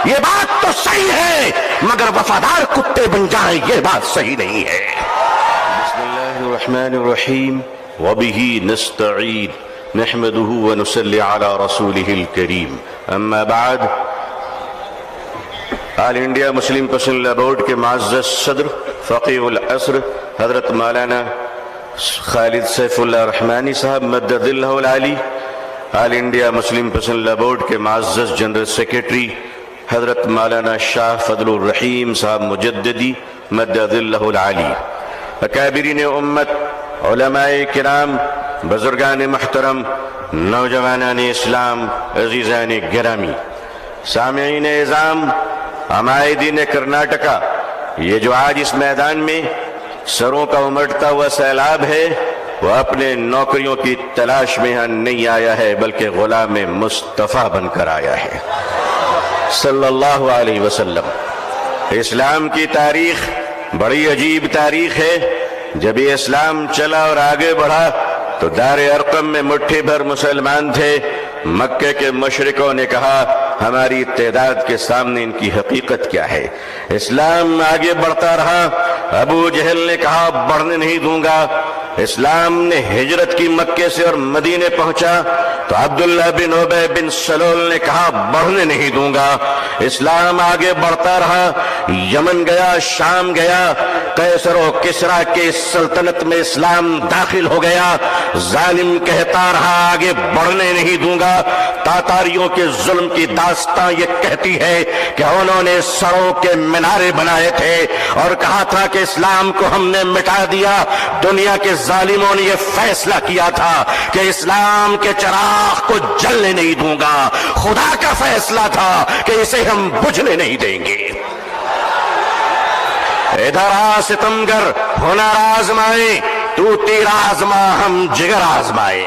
یہ بات تو صحیح ہے مگر وفادار کتے بن جائیں یہ بات صحیح نہیں ہے۔ بسم اللہ الرحمن الرحیم وبہ نستعین نحمدہ ونصلی علی رسولہ الکریم اما بعد۔ آل انڈیا مسلم پسند بورڈ کے معزز صدر فقیہ العصر حضرت مولانا خالد سیف اللہ رحمانی صاحب مدد اللہ العالی، آل انڈیا مسلم پسند بورڈ کے معزز جنرل سیکریٹری حضرت مولانا شاہ فضل الرحیم صاحب مجددی مدد اللہ العالی، اکابرین امت، علماء کرام، بزرگان محترم، نوجوانان اسلام، عزیزان گرامی، سامعین اعظام، عمائدین کرناٹکا، یہ جو آج اس میدان میں سروں کا امٹتا ہوا سیلاب ہے وہ اپنے نوکریوں کی تلاش میں یہاں نہیں آیا ہے بلکہ غلام مصطفیٰ بن کر آیا ہے صلی اللہ علیہ وسلم۔ اسلام کی تاریخ بڑی عجیب تاریخ ہے۔ جب یہ اسلام چلا اور آگے بڑھا تو دار ارقم میں مٹھی بھر مسلمان تھے۔ مکے کے مشرکوں نے کہا ہماری تعداد کے سامنے ان کی حقیقت کیا ہے۔ اسلام آگے بڑھتا رہا، ابو جہل نے کہا بڑھنے نہیں دوں گا۔ اسلام نے ہجرت کی مکے سے اور مدینے پہنچا تو عبداللہ بن ابی بن سلول نے کہا بڑھنے نہیں دوں گا۔ اسلام آگے بڑھتا رہا، یمن گیا، شام گیا، قیصر و کسریٰ کے سلطنت میں اسلام داخل ہو گیا۔ ظالم کہتا رہا آگے بڑھنے نہیں دوں گا۔ تاتاریوں کے ظلم کی داستان یہ کہتی ہے کہ انہوں نے سروں کے مینارے بنائے تھے اور کہا تھا کہ اسلام کو ہم نے مٹا دیا۔ دنیا کے ظالموں نے یہ فیصلہ کیا تھا کہ اسلام کے چراغ کو جلنے نہیں دوں گا۔ خدا کا فیصلہ تھا کہ اسے ہم بجھنے نہیں دیں گے۔ ادھر آ ستمگر ہنر آزمائے، تو تیر آزما ہم جگر آزمائے۔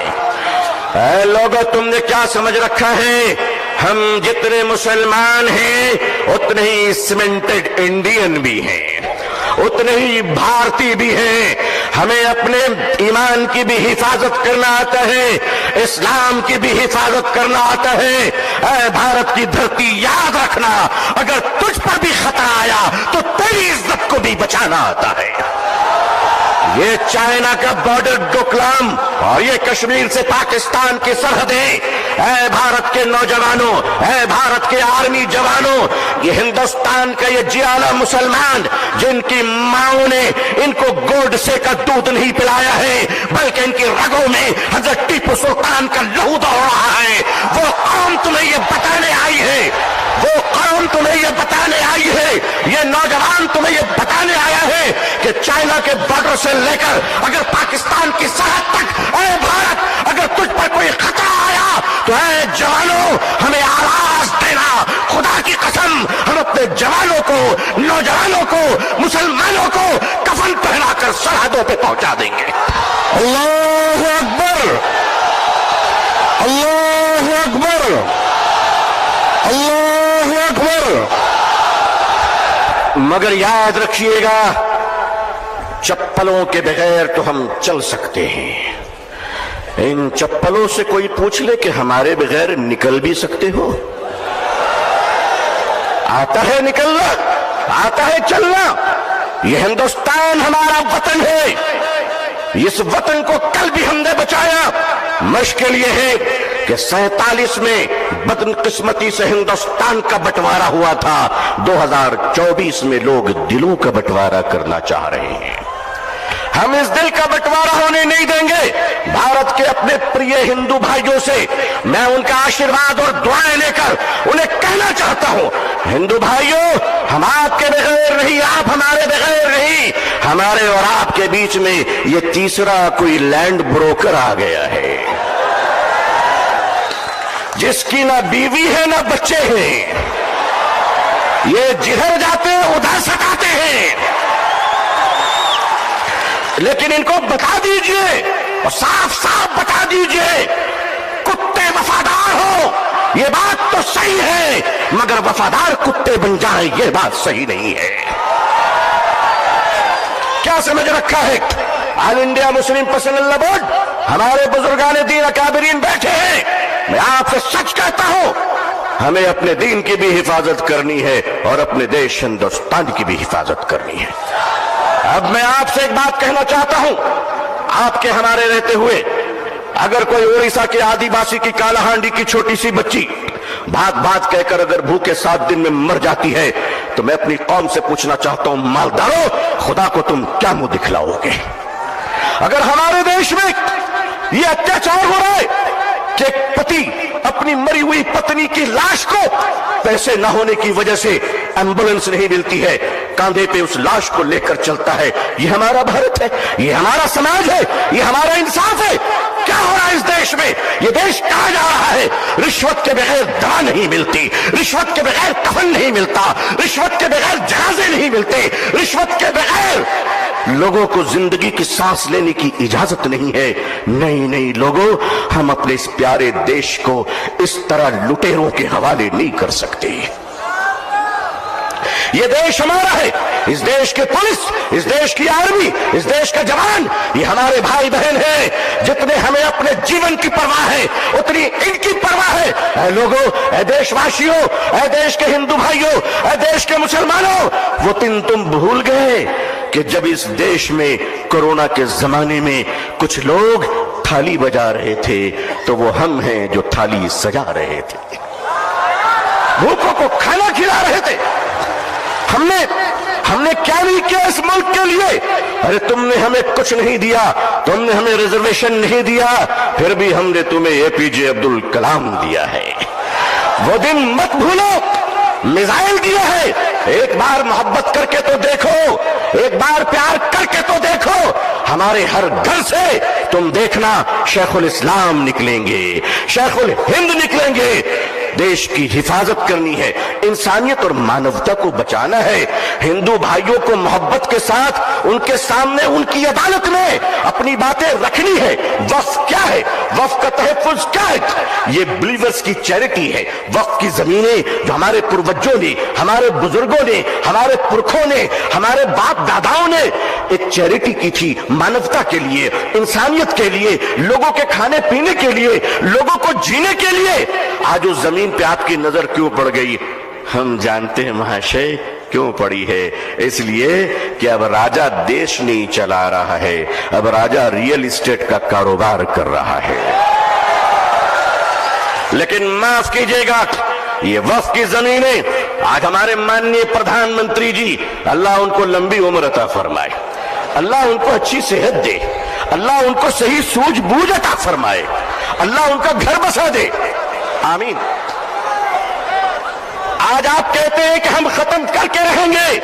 اے لوگو تم نے کیا سمجھ رکھا ہے؟ ہم جتنے مسلمان ہیں اتنے ہی سیمنٹڈ انڈین بھی ہیں، اتنے ہی بھارتی بھی ہیں۔ ہمیں اپنے ایمان کی بھی حفاظت کرنا آتا ہے، اسلام کی بھی حفاظت کرنا آتا ہے۔ اے بھارت کی دھرتی یاد رکھنا، اگر تجھ پر بھی خطرہ آیا تو تیری عزت کو بھی بچانا آتا ہے۔ یہ چائنا کا بارڈر ڈوکلام اور یہ کشمیر سے پاکستان کی سرحدیں، اے بھارت کے نوجوانوں، اے بھارت کے آرمی جوانوں، یہ ہندوستان کا یہ جیالا مسلمان جن کی ماؤں نے ان کو گوڈ سے کا دودھ نہیں پلایا ہے بلکہ ان کی رگوں میں حضرت ٹیپو سلطان کا لہو دوڑ رہا ہے، وہ قوم تمہیں یہ بتانے آئی ہے، وہ قوم تمہیں یہ بتانے آئی ہے، یہ نوجوان تمہیں یہ بتانے آیا ہے کہ چائنا کے بارڈر سے لے کر اگر پاکستان کی سرحد تک، اے بھارت اگر تجھ پر کوئی خطرہ آیا تو اے جوانوں ہمیں آواز دینا۔ خدا کی قسم ہم اپنے جوانوں کو، نوجوانوں کو، مسلمانوں کو کفن پہنا کر سرحدوں پہ پہنچا دیں گے۔ اللہ اکبر، اللہ اکبر، اللہ اکبر۔ مگر یاد رکھیے گا چپلوں کے بغیر تو ہم چل سکتے ہیں، ان چپلوں سے کوئی پوچھ لے کہ ہمارے بغیر نکل بھی سکتے ہو؟ آتا ہے نکلنا، آتا ہے چلنا۔ یہ ہندوستان ہمارا وطن ہے، اس وطن کو کل بھی ہم نے بچایا۔ مشکل یہ ہے کہ 47 میں بدقسمتی سے ہندوستان کا بٹوارا ہوا تھا، 2024 میں لوگ دلوں کا بٹوارا کرنا چاہ رہے ہیں۔ ہم اس دل کا بٹوارا ہونے نہیں دیں گے۔ بھارت کے اپنے پریے ہندو بھائیوں سے میں ان کا آشیرواد اور دعائیں لے کر انہیں کہنا چاہتا ہوں، ہندو بھائیوں ہم آپ کے بغیر نہیں، آپ ہمارے بغیر نہیں۔ ہمارے اور آپ کے بیچ میں یہ تیسرا کوئی لینڈ بروکر آ گیا ہے جس کی نہ بیوی ہے نہ بچے ہیں۔ یہ جدھر جاتے ہیں ادھر ستاتے ہیں، لیکن ان کو بتا دیجئے اور صاف صاف بتا دیجئے کتے وفادار ہو یہ بات تو صحیح ہے مگر وفادار کتے بن جائیں یہ بات صحیح نہیں ہے۔ کیا سمجھ رکھا ہے؟ آل انڈیا مسلم پسند اللہ بورڈ، ہمارے بزرگان دین اکابرین بیٹھے ہیں۔ میں آپ سے سچ کہتا ہوں ہمیں اپنے دین کی بھی حفاظت کرنی ہے اور اپنے دیش ہندوستان کی بھی حفاظت کرنی ہے۔ اب میں آپ سے ایک بات کہنا چاہتا ہوں، آپ کے ہمارے رہتے ہوئے اگر کوئی اڑیسہ کے آدی باسی کی کالا ہانڈی کی چھوٹی سی بچی بات بات کہہ کر اگر بھوکے 7 دن میں مر جاتی ہے تو میں اپنی قوم سے پوچھنا چاہتا ہوں، مالدارو خدا کو تم کیا منہ دکھلاؤ گے؟ اگر ہمارے دیش میں یہ اتیاچار ہو رہا ہے کہ ایک پتی اپنی مری ہوئی پتنی کی لاش کو پیسے نہ ہونے کی وجہ سے ایمبولنس نہیں ملتی ہے، کاندھے پہ اس لاش کو لے کر چلتا ہے، یہ ہمارا بھارت ہے، یہ ہمارا سماج ہے، یہ ہمارا انصاف ہے؟ کیا ہو رہا ہے اس دیش میں؟ یہ دیش کہاں جا رہا ہے؟ رشوت کے بغیر دوا نہیں ملتی، رشوت کے بغیر کفن نہیں ملتا، رشوت کے بغیر جنازے نہیں ملتے، رشوت کے بغیر لوگوں کو زندگی کی سانس لینے کی اجازت نہیں ہے۔ نہیں لوگوں، ہم اپنے اس پیارے دیش کو اس طرح لٹیروں کے حوالے نہیں کر سکتے۔ یہ دیش ہمارا ہے، اس دیش کے پولیس، اس دیش کی آرمی، اس دیش کا جوان، یہ ہمارے بھائی بہن ہیں۔ جتنے ہمیں اپنے جیون کی پرواہ ہے اتنی ان کی پرواہ ہے۔ اے لوگوں، اے دیش واسیوں، اے دیش کے ہندو بھائیوں، اے دیش کے مسلمانوں، وہ دن تم بھول گئے کہ جب اس دیش میں کورونا کے زمانے میں کچھ لوگ تھالی بجا رہے تھے تو وہ ہم ہیں جو تھالی سجا رہے تھے، بھوکوں کو کھانا کھلا رہے تھے۔ ہم نے کیا نہیں کیا اس ملک کے لیے؟ ارے تم نے ہمیں کچھ نہیں دیا، تم نے ہمیں ریزرویشن نہیں دیا، پھر بھی ہم نے تمہیں اے پی جے عبد الکلام دیا ہے۔ وہ دن مت بھولو، میزائل دیا ہے، ایک بار محبت کر کے تو دیکھو، ایک بار پیار کر کے تو دیکھو۔ ہمارے ہر گھر سے تم دیکھنا شیخ الاسلام نکلیں گے، شیخ الہند نکلیں گے۔ دیش کی حفاظت کرنی ہے، انسانیت اور مانوتا کو بچانا ہے۔ ہندو بھائیوں کو محبت کے ساتھ ان کے سامنے ان کی عدالت میں اپنی باتیں رکھنی ہے۔ وقف کیا ہے؟ وقف کا تحفظ کیا ہے؟ یہ بلیورز کی چیریٹی ہے۔ وقف کی زمینیں جو ہمارے پروجوں نے، ہمارے بزرگوں نے، ہمارے پرکھوں نے، ہمارے باپ داداؤں نے ایک چیریٹی کی تھی، مانوتا کے لیے، انسانیت کے لیے، لوگوں کے کھانے پینے کے لیے، لوگوں کو جینے کے لیے۔ آج اس زمین پہ آپ کی نظر کیوں پڑ گئی؟ ہم جانتے ہیں مہاشے کیوں پڑی ہے، اس لیے کہ اب راجہ دیش نہیں چلا رہا ہے، اب راجہ ریئل اسٹیٹ کا کاروبار کر رہا ہے۔ لیکن معاف کیجئے گا، یہ وقف کی زمینیں آج ہمارے ماننی پردھان منتری جی، اللہ ان کو لمبی عمر عطا فرمائے، اللہ ان کو اچھی صحت دے، اللہ ان کو صحیح سوجھ بوجھ عطا فرمائے، اللہ ان کا گھر بسا دے، آمین۔ آج آپ کہتے ہیں کہ ہم ختم کر کے رہیں گے،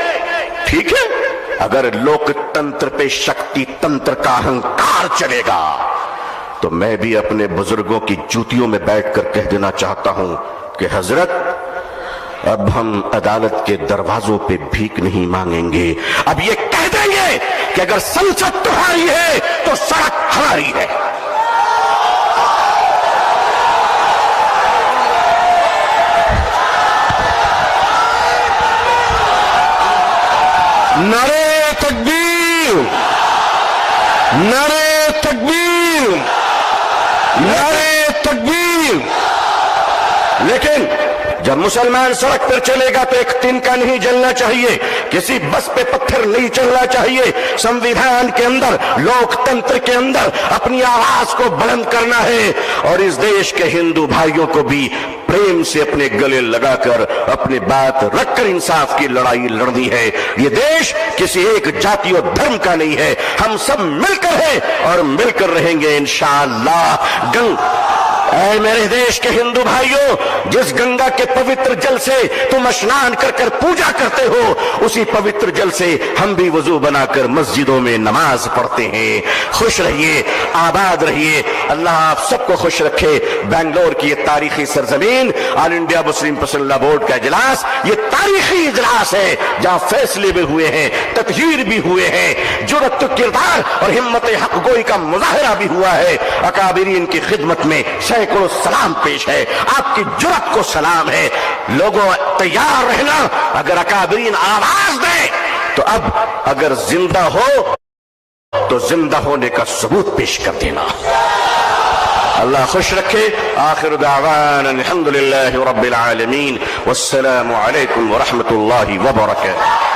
ٹھیک ہے، اگر لوک تنتر پہ شکتی تنتر کا اہنکار چلے گا تو میں بھی اپنے بزرگوں کی جوتیوں میں بیٹھ کر کہہ دینا چاہتا ہوں کہ حضرت اب ہم عدالت کے دروازوں پہ بھیک نہیں مانگیں گے، اب یہ کہہ دیں گے کہ اگر سنسد تمہاری ہے تو سڑک ہماری ہے۔ نعرے تکبیر، نعرے تکبیر، نعرے تکبیر۔ لیکن جب مسلمان سڑک پر چلے گا تو ایک تنکا نہیں جلنا چاہیے، کسی بس پہ پتھر نہیں چلنا چاہیے، سمویدھان کے اندر، لوک تنتر کے اندر اپنی آواز کو بلند کرنا ہے، اور اس دیش کے ہندو بھائیوں کو بھی پریم سے اپنے گلے لگا کر اپنی بات رکھ کر انصاف کی لڑائی لڑنی ہے۔ یہ دیش کسی ایک جاتی اور دھرم کا نہیں ہے، ہم سب مل کر ہیں اور مل کر رہیں گے انشاءاللہ۔ اے میرے دیش کے ہندو بھائیوں، جس گنگا کے پوتر جل سے تم اشنان کر کر پوجا کرتے ہو، اسی پوتر جل سے ہم بھی وضو بنا کر مسجدوں میں نماز پڑھتے ہیں۔ خوش رہیے، آباد رہیے، اللہ آپ سب کو خوش رکھے۔ بنگلور کی یہ تاریخی سرزمین، آل انڈیا مسلم پرسنل لا بورڈ کا اجلاس، یہ تاریخی اجلاس ہے جہاں فیصلے بھی ہوئے ہیں، تطہیر بھی ہوئے ہیں، جرأت کردار اور ہمت حق گوئی کا مظاہرہ بھی ہوا ہے۔ اکابرین کی خدمت میں سینکڑوں سلام پیش ہے، آپ کی جرأت کو سلام ہے۔ لوگوں تیار رہنا، اگر اکابرین آواز دیں تو اب اگر زندہ ہو تو زندہ ہونے کا ثبوت پیش کر دینا۔ اللہ خوش رکھے. آخر دعوانا الحمدللہ رب العالمین والسلام علیکم ورحمۃ اللہ وبرکاتہ.